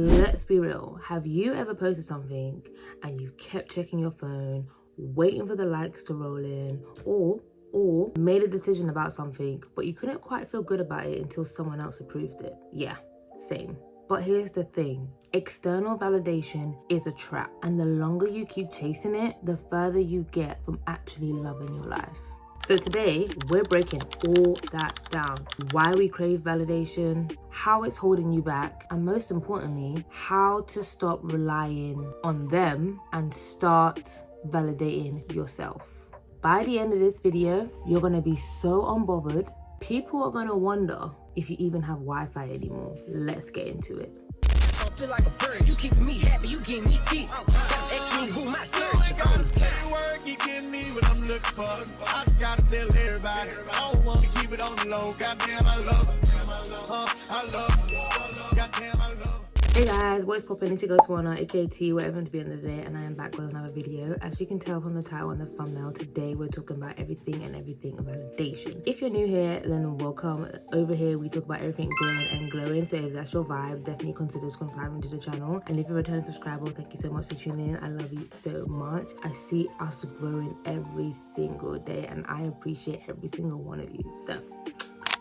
Let's be real. Have you ever posted something and you kept checking your phone, waiting for the likes to roll in, or made a decision about something, but you couldn't quite feel good about it until someone else approved it? Yeah, same. But here's the thing. External validation is a trap, and the longer you keep chasing it, the further you get from actually loving your life. So today, we're breaking all that down. Why we crave validation, how it's holding you back, and most importantly, how to stop relying on them and start validating yourself. By the end of this video, you're gonna be so unbothered, people are gonna wonder if you even have Wi-Fi anymore. Let's get into it. Feel like a bird, you keeping me happy, you getting me deep. Ask me who my search. Word keep getting me what I'm looking for. I just gotta tell everybody. I don't wanna keep it on the low. Goddamn, I love it. I love it. Goddamn, I love it. Hey guys, what's poppin'? It's your girl Twanaldn, aka T, whatever to be in the day, and I am back with another video. As you can tell from the title and the thumbnail, today we're talking about everything validation. If you're new here, then welcome. Over here we talk about everything growing and glowing, so if that's your vibe, definitely consider subscribing to the channel. And if you're a returning subscriber, thank you so much for tuning in. I love you so much. I see us growing every single day, and I appreciate every single one of you.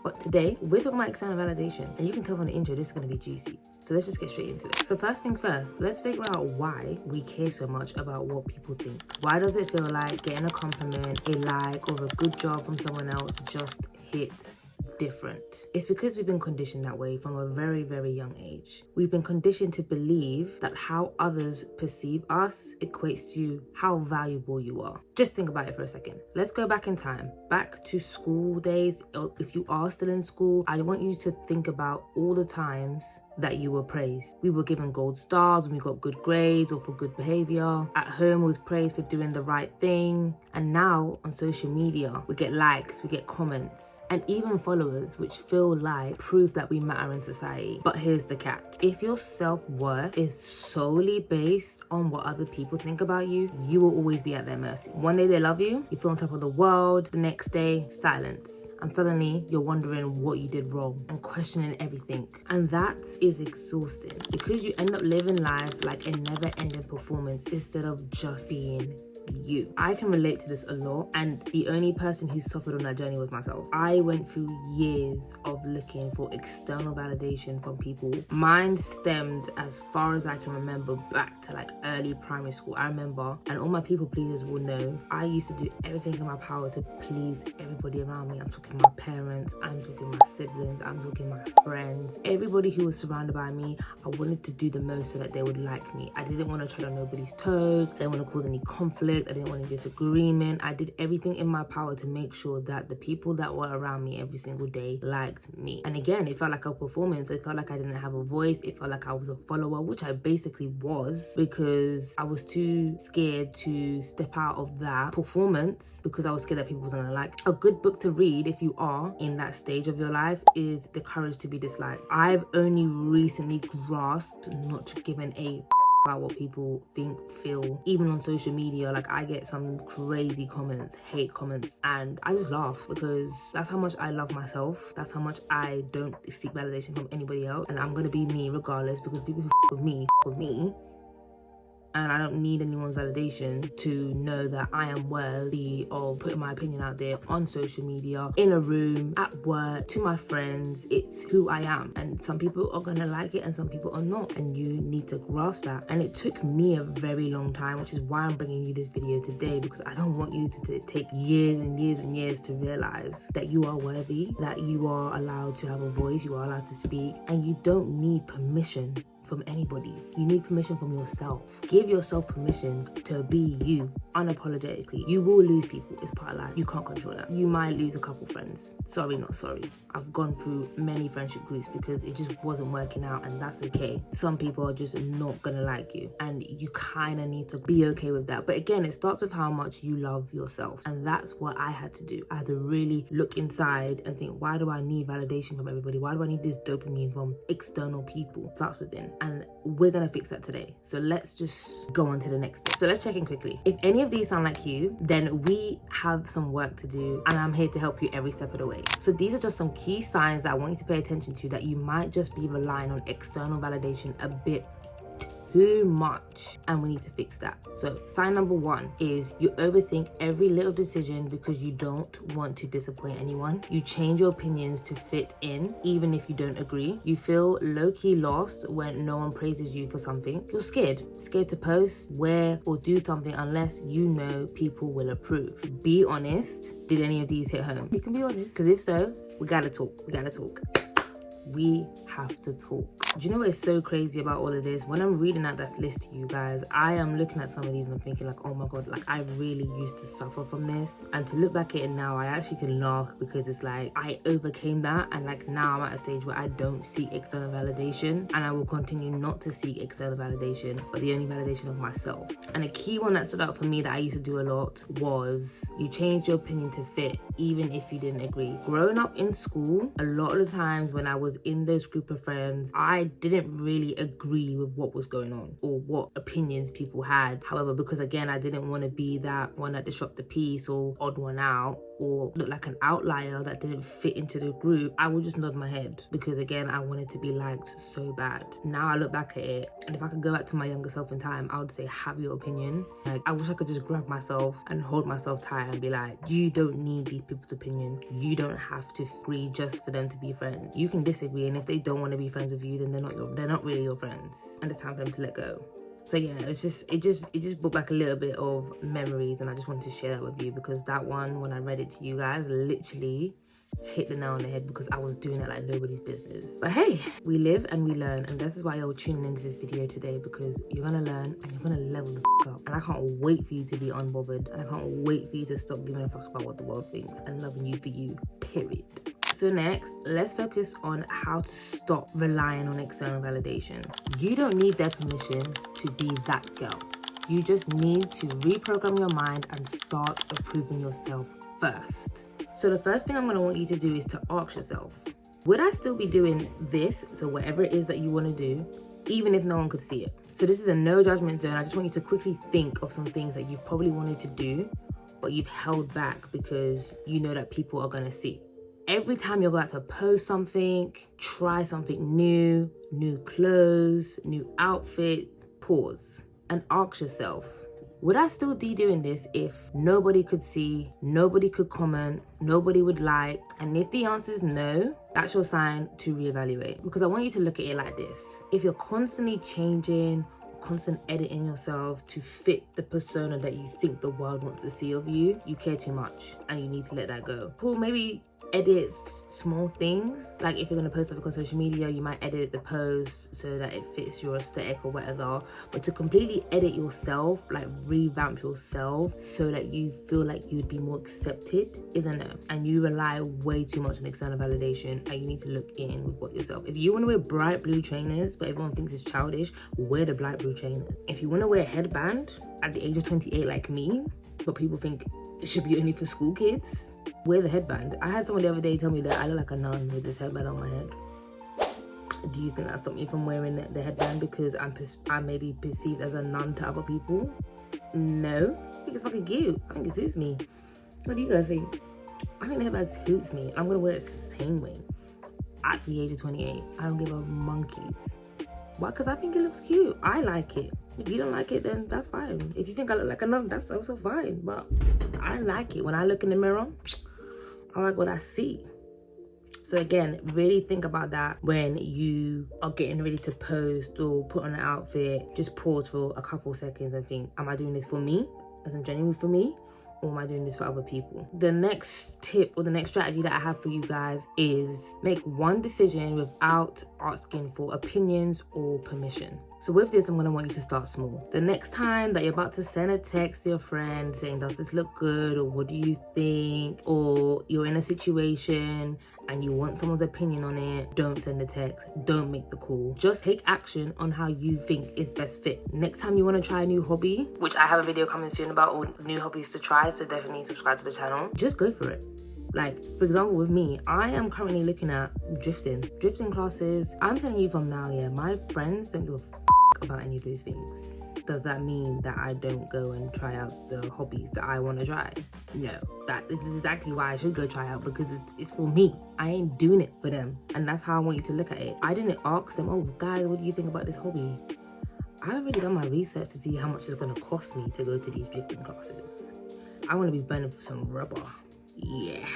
But today, we're talking about external validation. And you can tell from the intro, this is going to be juicy. So let's just get straight into it. So first things first, let's figure out why we care so much about what people think. Why does it feel like getting a compliment, a like, or a good job from someone else just hits different? It's because we've been conditioned that way from a very, very young age. We've been conditioned to believe that how others perceive us equates to how valuable you are. Just think about it for a second. Let's go back in time, back to school days. If you are still in school, I want you to think about all the times that you were praised. We were given gold stars when we got good grades or for good behavior. At home, we was praised for doing the right thing. And now on social media, we get likes, we get comments, and even followers, which feel like proof that we matter in society. But here's the catch. If your self-worth is solely based on what other people think about you, you will always be at their mercy. One day they love you, you feel on top of the world. The next day, silence. And suddenly you're wondering what you did wrong and questioning everything. And that is exhausting because you end up living life like a never-ending performance instead of just being you. I can relate to this a lot, and the only person who suffered on that journey was myself. I went through years of looking for external validation from people. Mine stemmed as far as I can remember back to like early primary school. I remember, and all my people pleasers will know, I used to do everything in my power to please everybody around me. I'm talking my parents, I'm talking my siblings, I'm talking my friends, everybody who was surrounded by me. I wanted to do the most so that they would like me. I didn't want to tread on nobody's toes. I didn't want to cause any conflict. I didn't want any disagreement. I did everything in my power to make sure that the people that were around me every single day liked me. And again, it felt like a performance. It felt like I didn't have a voice. It felt like I was a follower, which I basically was, because I was too scared to step out of that performance because I was scared that people wasn't gonna like. A good book to read if you are in that stage of your life is The Courage to Be Disliked. I've only recently grasped not to give an A about what people think, feel. Even on social media, like I get some crazy comments, hate comments, and I just laugh because that's how much I love myself. That's how much I don't seek validation from anybody else, and I'm gonna be me regardless, because people who with me, and I don't need anyone's validation to know that I am worthy of putting my opinion out there on social media, in a room, at work, to my friends. It's who I am, and some people are gonna like it and some people are not, and you need to grasp that. And it took me a very long time, which is why I'm bringing you this video today, because I don't want you to take years and years and years to realize that you are worthy, that you are allowed to have a voice, you are allowed to speak, and you don't need permission from anybody. You need permission from yourself. Give yourself permission to be you unapologetically. You will lose people. It's part of life. You can't control that. You might lose a couple friends. Sorry, not sorry. I've gone through many friendship groups because it just wasn't working out, and that's okay. Some people are just not gonna like you, and you kind of need to be okay with that. But again, it starts with how much you love yourself, and that's what I had to do. I had to really look inside and think, why do I need validation from everybody? Why do I need this dopamine from external people? It starts within. and we're gonna fix that today. So let's just go on to the next bit. So let's check in quickly. If any of these sound like you, then we have some work to do, and I'm here to help you every step of the way. So these are just some key signs that I want you to pay attention to, that you might just be relying on external validation a bit too much, and we need to fix that. So sign number 1 is you overthink every little decision because you don't want to disappoint anyone. You change your opinions to fit in even if you don't agree. You feel low-key lost when no one praises you for something. You're scared to post, wear, or do something unless you know people will approve. Be honest. Did any of these hit home? You can be honest, because if so, we gotta talk. We have to talk. Do you know what is so crazy about all of this? When I'm reading out that list to you guys, I am looking at some of these and I'm thinking like, oh my god, like I really used to suffer from this. And to look back at it now, I actually can laugh, because it's like I overcame that, and like now I'm at a stage where I don't seek external validation, and I will continue not to seek external validation, but the only validation of myself. And a key one that stood out for me that I used to do a lot was you change your opinion to fit even if you didn't agree. Growing up in school, a lot of the times when I was in those group of friends, I didn't really agree with what was going on or what opinions people had. However, because again, I didn't want to be that one that disrupted the peace or odd one out or look like an outlier that didn't fit into the group, I would just nod my head, because again, I wanted to be liked so bad. Now I look back at it, and if I could go back to my younger self in time, I would say, have your opinion. Like, I wish I could just grab myself and hold myself tight and be like, you don't need these people's opinion. You don't have to agree just for them to be friends. You can disagree, and if they don't want to be friends with you, then they're not really your friends, and it's time for them to let go. So yeah, it just brought back a little bit of memories, and I just wanted to share that with you, because that one, when I read it to you guys, literally hit the nail on the head, because I was doing it like nobody's business. But hey, we live and we learn, and this is why you're tuning into this video today, because you're gonna learn and you're gonna level the up. And I can't wait for you to be unbothered, and I can't wait for you to stop giving a fuck about what the world thinks and loving you for you, period. So next, let's focus on how to stop relying on external validation. You don't need their permission to be that girl. You just need to reprogram your mind and start approving yourself first. So the first thing I'm going to want you to do is to ask yourself, would I still be doing this, so whatever it is that you want to do, even if no one could see it? So this is a no judgment zone. I just want you to quickly think of some things that you've probably wanted to do, but you've held back because you know that people are going to see. Every time you're about to post something, try something new clothes, new outfit, pause and ask yourself, would I still be doing this if nobody could see, nobody could comment, nobody would like? And if the answer is no, that's your sign to reevaluate. Because I want you to look at it like this. If you're constantly changing, constant editing yourself to fit the persona that you think the world wants to see of you, you care too much and you need to let that go. Cool, maybe edit small things, like if you're going to post something on social media, you might edit the post so that it fits your aesthetic or whatever. But to completely edit yourself, like revamp yourself so that you feel like you'd be more accepted, is a no. And you rely way too much on external validation, and you need to look in with what yourself. If you want to wear bright blue trainers but everyone thinks it's childish, wear the bright blue trainers. If you want to wear a headband at the age of 28 like me, but people think it should be only for school kids, wear the headband. I had someone the other day tell me that I look like a nun with this headband on my head. Do you think that stopped me from wearing the headband because I may be perceived as a nun to other people? No. I think it's fucking cute. I think it suits me. What do you guys think? I think the headband suits me. I'm gonna wear it the same way at the age of 28. I don't give a monkeys. Why? Because I think it looks cute. I like it. If you don't like it, then that's fine. If you think I look like a nun, that's also fine. But I like it. When I look in the mirror, I like what I see. So again, really think about that when you are getting ready to post or put on an outfit. Just pause for a couple seconds and think, am I doing this for me? As in genuinely for me? Or am I doing this for other people? The next tip or the next strategy that I have for you guys is make one decision without asking for opinions or permission. So with this, I'm gonna want you to start small. The next time that you're about to send a text to your friend saying, does this look good? Or what do you think? Or you're in a situation and you want someone's opinion on it, don't send a text, don't make the call. Just take action on how you think is best fit. Next time you wanna try a new hobby, which I have a video coming soon about all new hobbies to try, so definitely subscribe to the channel. Just go for it. Like, for example, with me, I am currently looking at drifting classes. I'm telling you from now, yeah, my friends don't give a about any of those things. Does that mean that I don't go and try out the hobbies that I want to try? No, that is exactly why I should go try out, because it's for me. I ain't doing it for them. And that's how I want you to look at it. I didn't ask them, oh guys, what do you think about this hobby? I've already done my research to see how much it's going to cost me to go to these drifting classes. I want to be burning for some rubber. Yeah,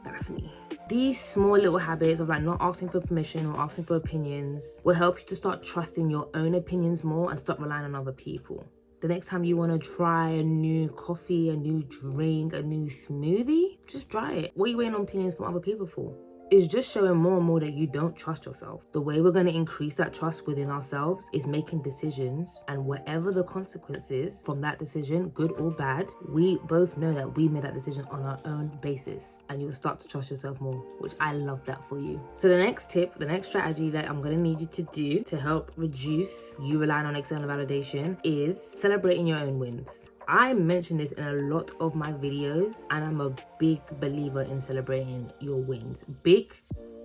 that's me. These small little habits of like not asking for permission or asking for opinions will help you to start trusting your own opinions more and stop relying on other people. The next time you want to try a new coffee, a new drink, a new smoothie, just try it. What are you waiting on opinions from other people for? It's just showing more and more that you don't trust yourself. The way we're going to increase that trust within ourselves is making decisions, and whatever the consequences from that decision, good or bad, we both know that we made that decision on our own basis, and you'll start to trust yourself more, which I love that for you. So the next tip, the next strategy that I'm going to need you to do to help reduce you relying on external validation is celebrating your own wins. I mention this in a lot of my videos, and I'm a big believer in celebrating your wins, big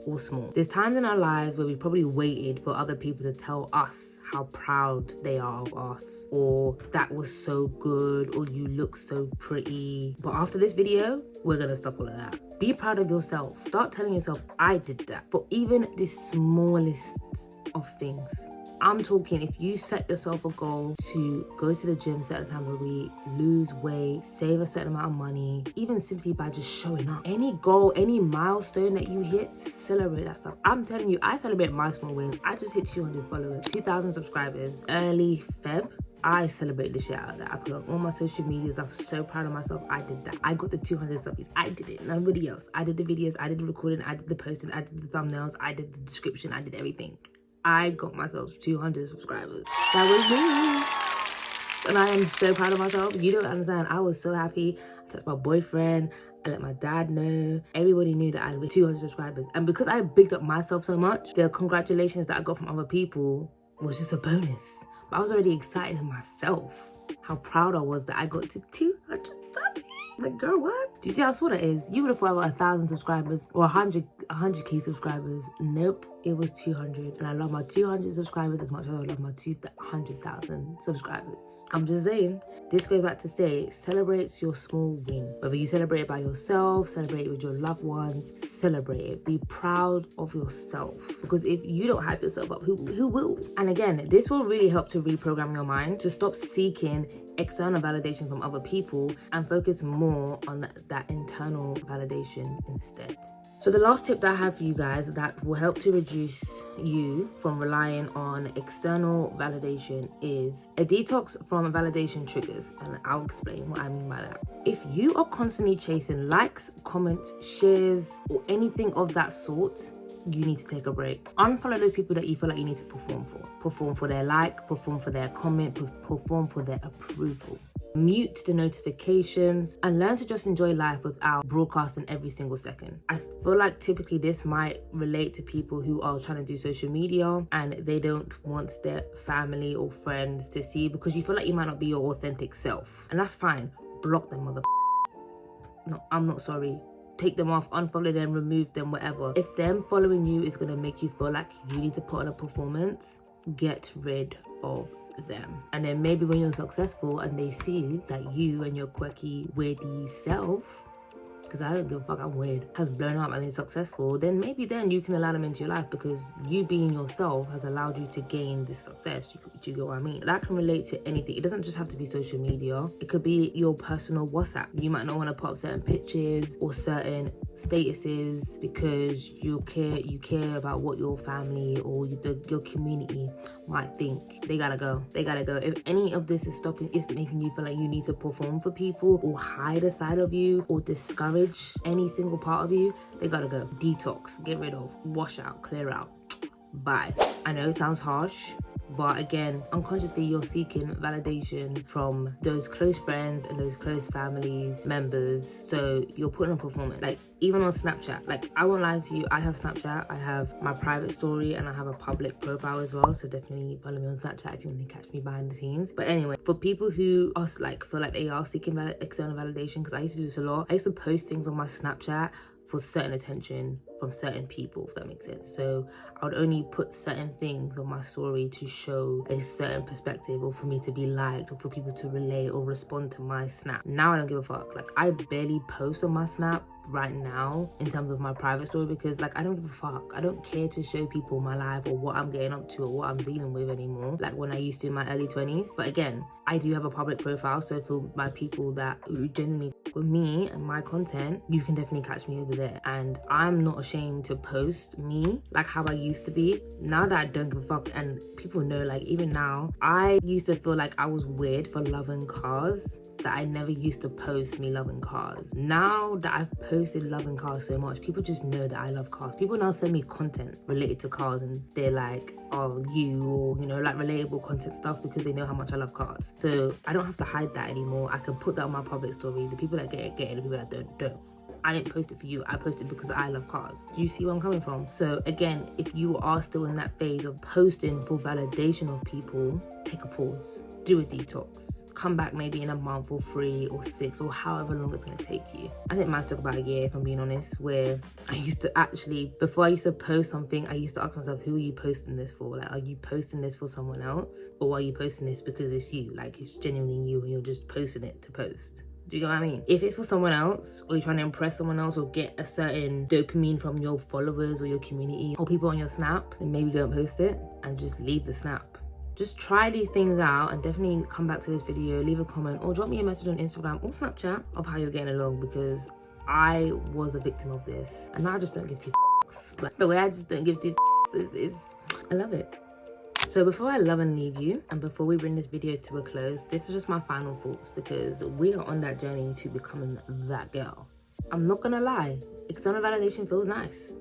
or small. There's times in our lives where we probably waited for other people to tell us how proud they are of us, or that was so good, or you look so pretty. But after this video, we're gonna stop all of that. Be proud of yourself. Start telling yourself, I did that, for even the smallest of things. I'm talking, if you set yourself a goal to go to the gym certain times of the week, lose weight, save a certain amount of money, even simply by just showing up. Any goal, any milestone that you hit, celebrate that stuff. I'm telling you, I celebrate my small wins. I just hit 200 followers, 2,000 subscribers, early Feb. I celebrate the shit out of that. I put on all my social medias. I'm so proud of myself. I did that. I got the 200 subbies. I did it. Nobody else. I did the videos. I did the recording. I did the posting. I did the thumbnails. I did the description. I did everything. I got myself 200 subscribers. That was me. And I am so proud of myself. You don't understand. I was so happy. I texted my boyfriend. I let my dad know. Everybody knew that I was 200 subscribers. And because I bigged up myself so much, the congratulations that I got from other people was just a bonus. But I was already excited in myself. How proud I was that I got to 200 subscribers. Like, girl, what? Do you see how small that is? You would have thought I got 1,000 subscribers or 100k subscribers. Nope, it was 200. And I love my 200 subscribers as much as I love my 200,000 subscribers. I'm just saying, this goes back to say, celebrate your small win. Whether you celebrate it by yourself, celebrate it with your loved ones, celebrate it. Be proud of yourself. Because if you don't hype yourself up, who will? And again, this will really help to reprogram your mind to stop seeking external validation from other people and focus more on that internal validation instead. So the last tip that I have for you guys that will help to reduce you from relying on external validation is a detox from validation triggers, and I'll explain what I mean by that. If you are constantly chasing likes, comments, shares, or anything of that sort, you need to take a break. Unfollow those people that you feel like you need to perform for. Perform for their like, perform for their comment, perform for their approval. Mute the notifications and learn to just enjoy life without broadcasting every single second. I feel like typically this might relate to people who are trying to do social media and they don't want their family or friends to see, because you feel like you might not be your authentic self. And that's fine. Block them, No, I'm not sorry. Take them off, unfollow them, remove them, whatever. If them following you is gonna make you feel like you need to put on a performance, get rid of them. And then maybe when you're successful and they see that you and your quirky, weirdy self, because I don't give a fuck, I'm weird, has blown up and is successful, then maybe then you can allow them into your life, because you being yourself has allowed you to gain this success. Do you get what I mean? That can relate to anything. It doesn't just have to be social media. It could be your personal WhatsApp. You might not want to put up certain pictures or certain statuses because you care about what your family or your community might think. They gotta go. If any of this is making you feel like you need to perform for people or hide a side of you or discourage any single part of you, they gotta go. Detox, get rid of, wash out, clear out. Bye. I know it sounds harsh, But again, unconsciously you're seeking validation from those close friends and those close families members, so you're putting on performance. Like even on Snapchat, like I won't lie to you, I have Snapchat, I have my private story, and I have a public profile as well, so definitely follow me on Snapchat if you want to catch me behind the scenes. But anyway, for people who are like feel like they are seeking external validation, because I used to do this a lot, I used to post things on my Snapchat for certain attention from certain people, if that makes sense. So I would only put certain things on my story to show a certain perspective, or for me to be liked, or for people to relate or respond to my snap. Now I don't give a fuck. Like I barely post on my snap right now in terms of my private story, because like I don't give a fuck. I don't care to show people my life or what I'm getting up to or what I'm dealing with anymore, like when I used to in my early 20s. But again, I do have a public profile, so for my people that genuinely with me and my content, you can definitely catch me over there. And I'm not ashamed to post me like how I used to be. Now that I don't give a fuck, and people know, like even now, I used to feel like I was weird for loving cars, that I never used to post me loving cars. Now that I've posted loving cars so much, people just know that I love cars. People now send me content related to cars, and they're like, oh, you, or you know, like relatable content stuff, because they know how much I love cars. So I don't have to hide that anymore. I can put that on my public story. The people that get it, the people that don't. I didn't post it for you, I posted because I love cars. Do you see where I'm coming from? So again, if you are still in that phase of posting for validation of people, take a pause, do a detox, come back maybe in a month or 3 or 6 or however long it's going to take you. I think mine took about a year, if I'm being honest, where I used to actually, before I used to post something, I used to ask myself, who are you posting this for? Like, are you posting this for someone else, or are you posting this because it's you? Like, it's genuinely you and you're just posting it to post. Do you know what I mean? If it's for someone else, or you're trying to impress someone else or get a certain dopamine from your followers or your community or people on your snap, then maybe don't post it and just leave the snap. Just try these things out, and definitely come back to this video, leave a comment or drop me a message on Instagram or Snapchat of how you're getting along, because I was a victim of this and now I just don't give two fucks. Like the way I just don't give two fucks is I love it. So before I love and leave you, and before we bring this video to a close, this is just my final thoughts, because we are on that journey to becoming that girl. I'm not gonna lie, external validation feels nice.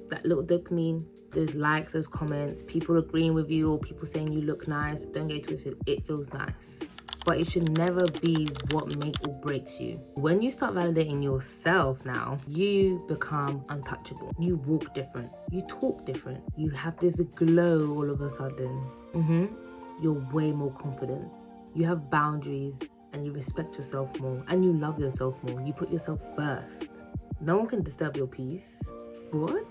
That little dopamine, those likes, those comments, people agreeing with you or people saying you look nice, don't get twisted, it feels nice. But it should never be what makes or breaks you. When you start validating yourself now, you become untouchable. You walk different, you talk different, you have this glow all of a sudden. You're way more confident. You have boundaries, and you respect yourself more, and you love yourself more. You put yourself first. No one can disturb your peace. What?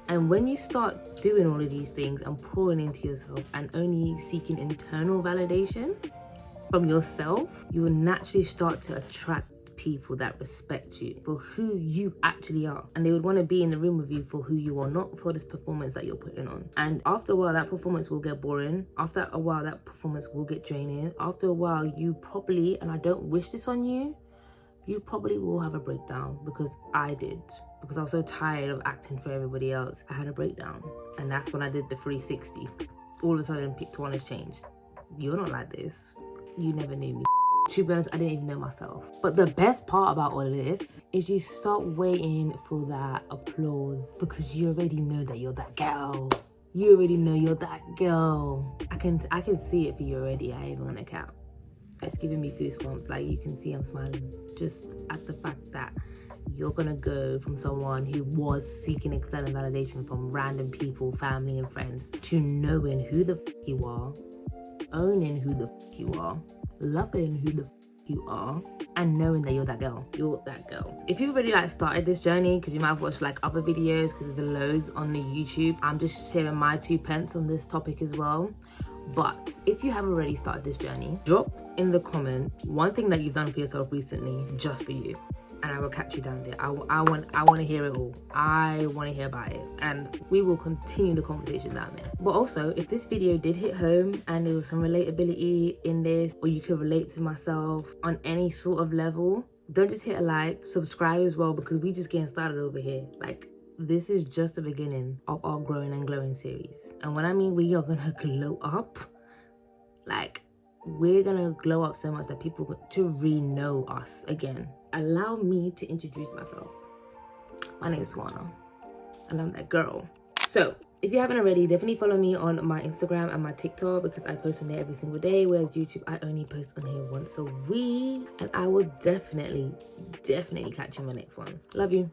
And when you start doing all of these things and pouring into yourself and only seeking internal validation from yourself, you will naturally start to attract people that respect you for who you actually are, and they would want to be in the room with you for who you are, not for this performance that you're putting on. And after a while, that performance will get boring. After a while, that performance will get draining. After a while, you probably, and I don't wish this on you, you probably will have a breakdown, because I did. Because I was so tired of acting for everybody else, I had a breakdown. And that's when I did the 360. All of a sudden, Twanaldn has changed. You're not like this. You never knew me. To be honest, I didn't even know myself. But the best part about all of this is you start waiting for that applause, because you already know that you're that girl. You already know you're that girl. I can see it for you already. I ain't even gonna cap. It's giving me goosebumps. Like, you can see I'm smiling just at the fact that you're gonna go from someone who was seeking external validation from random people, family and friends, to knowing who the f you are, owning who the f you are, loving who the f you are, and knowing that you're that girl. You're that girl. If you've already like started this journey, because you might have watched like other videos, because there's loads on the YouTube, I'm just sharing my 2 pence on this topic as well. But if you have already started this journey, drop in the comment one thing that you've done for yourself recently, just for you, and I will catch you down there. I want to hear it all. I want to hear about it, and we will continue the conversation down there. But also, if this video did hit home and there was some relatability in this, or you could relate to myself on any sort of level, don't just hit a like, subscribe as well, because we just getting started over here. Like, this is just the beginning of our growing and glowing series. And when I mean we are gonna glow up, like, we're gonna glow up so much that people get to re-know us again. Allow me to introduce myself. My name is Twanaldn, and I'm that girl. So If you haven't already, definitely follow me on my Instagram and my TikTok because I post on there every single day, whereas YouTube, I only post on here once a week. And I will definitely catch you in my next one. Love you.